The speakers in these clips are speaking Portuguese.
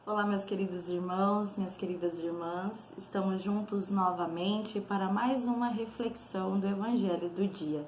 Olá, meus queridos irmãos, minhas queridas irmãs, estamos juntos novamente para mais uma reflexão do Evangelho do dia.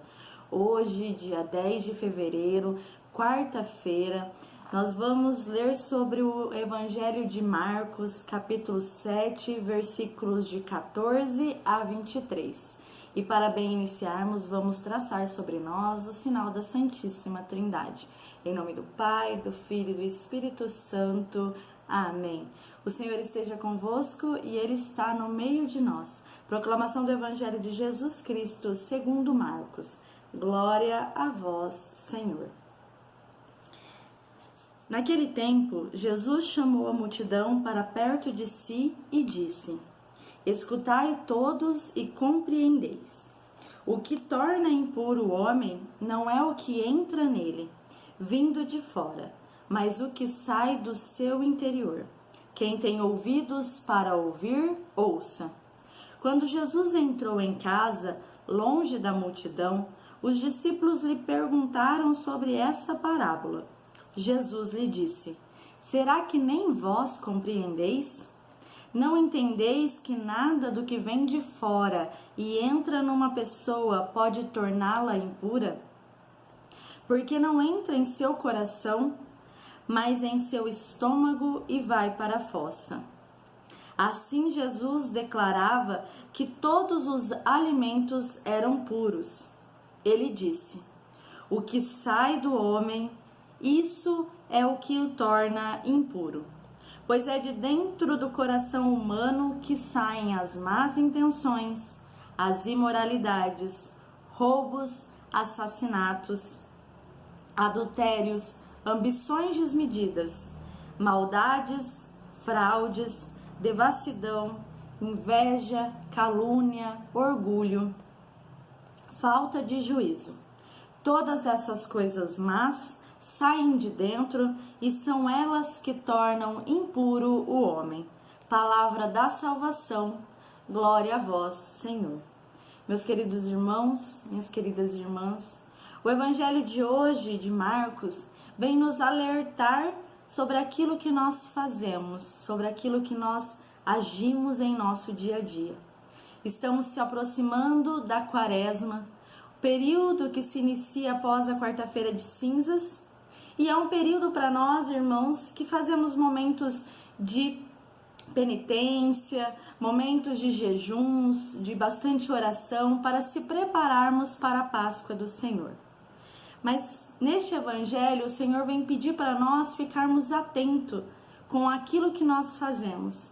Hoje, dia 10 de fevereiro, quarta-feira, nós vamos ler sobre o Evangelho de Marcos, capítulo 7, versículos de 14 a 23. E para bem iniciarmos, vamos traçar sobre nós o sinal da Santíssima Trindade. Em nome do Pai, do Filho e do Espírito Santo. Amém. O Senhor esteja convosco e Ele está no meio de nós. Proclamação do Evangelho de Jesus Cristo, segundo Marcos. Glória a vós, Senhor. Naquele tempo, Jesus chamou a multidão para perto de si e disse: Escutai todos e compreendeis. O que torna impuro o homem não é o que entra nele, vindo de fora, mas o que sai do seu interior. Quem tem ouvidos para ouvir, ouça. Quando Jesus entrou em casa, longe da multidão, os discípulos lhe perguntaram sobre essa parábola. Jesus lhe disse: Será que nem vós compreendeis? Não entendeis que nada do que vem de fora e entra numa pessoa pode torná-la impura? Porque não entra em seu coração, mas em seu estômago e vai para a fossa. Assim Jesus declarava que todos os alimentos eram puros. Ele disse: O que sai do homem, isso é o que o torna impuro. Pois é de dentro do coração humano que saem as más intenções, as imoralidades, roubos, assassinatos, adultérios, ambições desmedidas, maldades, fraudes, devassidão, inveja, calúnia, orgulho, falta de juízo. Todas essas coisas más saem de dentro e são elas que tornam impuro o homem. Palavra da salvação, glória a vós, Senhor. Meus queridos irmãos, minhas queridas irmãs, o Evangelho de hoje, de Marcos, vem nos alertar sobre aquilo que nós fazemos, sobre aquilo que nós agimos em nosso dia a dia. Estamos se aproximando da Quaresma, período que se inicia após a quarta-feira de cinzas, e é um período para nós, irmãos, que fazemos momentos de penitência, momentos de jejuns, de bastante oração para se prepararmos para a Páscoa do Senhor. Mas neste Evangelho, o Senhor vem pedir para nós ficarmos atentos com aquilo que nós fazemos,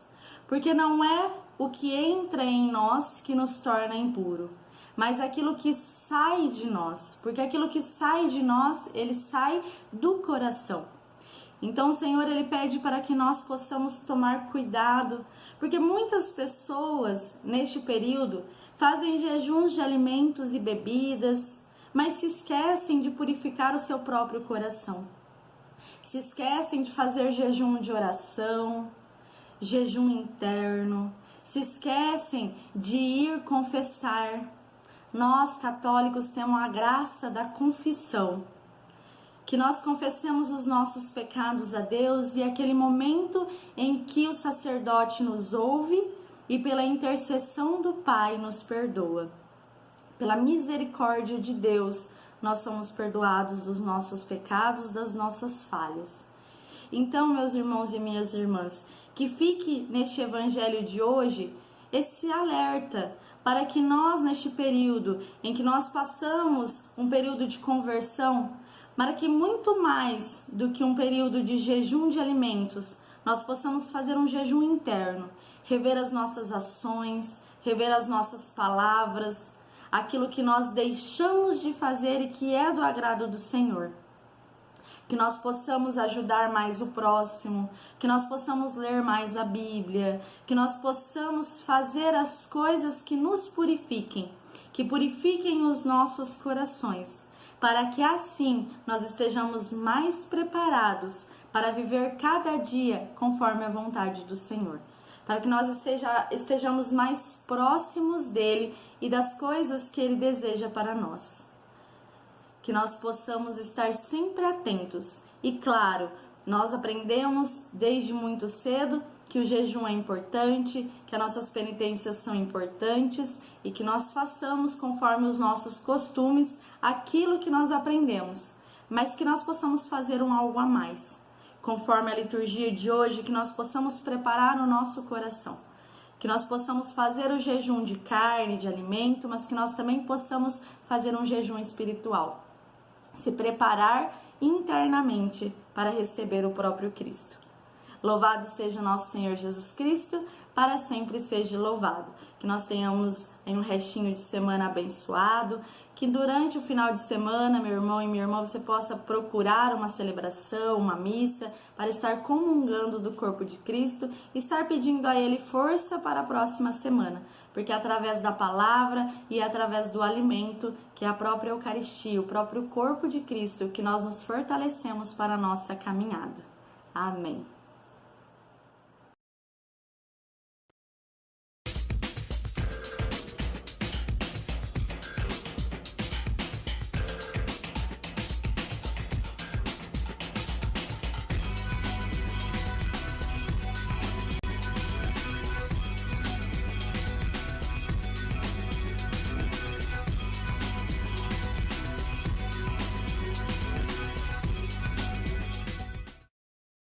porque não é o que entra em nós que nos torna impuro, mas aquilo que sai de nós, porque aquilo que sai de nós, ele sai do coração. Então o Senhor, ele pede para que nós possamos tomar cuidado, porque muitas pessoas neste período fazem jejuns de alimentos e bebidas, mas se esquecem de purificar o seu próprio coração. Se esquecem de fazer jejum de oração, jejum interno, se esquecem de ir confessar. Nós, católicos, temos a graça da confissão, que nós confessemos os nossos pecados a Deus e aquele momento em que o sacerdote nos ouve e pela intercessão do Pai nos perdoa. Pela misericórdia de Deus, nós somos perdoados dos nossos pecados, das nossas falhas. Então, meus irmãos e minhas irmãs, que fique neste Evangelho de hoje esse alerta para que nós, neste período em que nós passamos um período de conversão, para que muito mais do que um período de jejum de alimentos, nós possamos fazer um jejum interno, rever as nossas ações, rever as nossas palavras, aquilo que nós deixamos de fazer e que é do agrado do Senhor. Que nós possamos ajudar mais o próximo, que nós possamos ler mais a Bíblia, que nós possamos fazer as coisas que nos purifiquem, que purifiquem os nossos corações, para que assim nós estejamos mais preparados para viver cada dia conforme a vontade do Senhor, para que nós estejamos mais próximos dele e das coisas que ele deseja para nós. Que nós possamos estar sempre atentos e, claro, Nós aprendemos desde muito cedo que o jejum é importante, que as nossas penitências são importantes e que nós façamos conforme os nossos costumes aquilo que nós aprendemos, mas que nós possamos fazer algo a mais. Conforme a liturgia de hoje, que nós possamos preparar o nosso coração, que nós possamos fazer o jejum de carne, de alimento, mas que nós também possamos fazer um jejum espiritual, se preparar internamente para receber o próprio Cristo. Louvado seja nosso Senhor Jesus Cristo, para sempre seja louvado. Que nós tenhamos um restinho de semana abençoado, que durante o final de semana, meu irmão e minha irmã, você possa procurar uma celebração, uma missa, para estar comungando do corpo de Cristo e estar pedindo a Ele força para a próxima semana, porque é através da palavra e é através do alimento, que é a própria Eucaristia, o próprio corpo de Cristo, que nós nos fortalecemos para a nossa caminhada. Amém.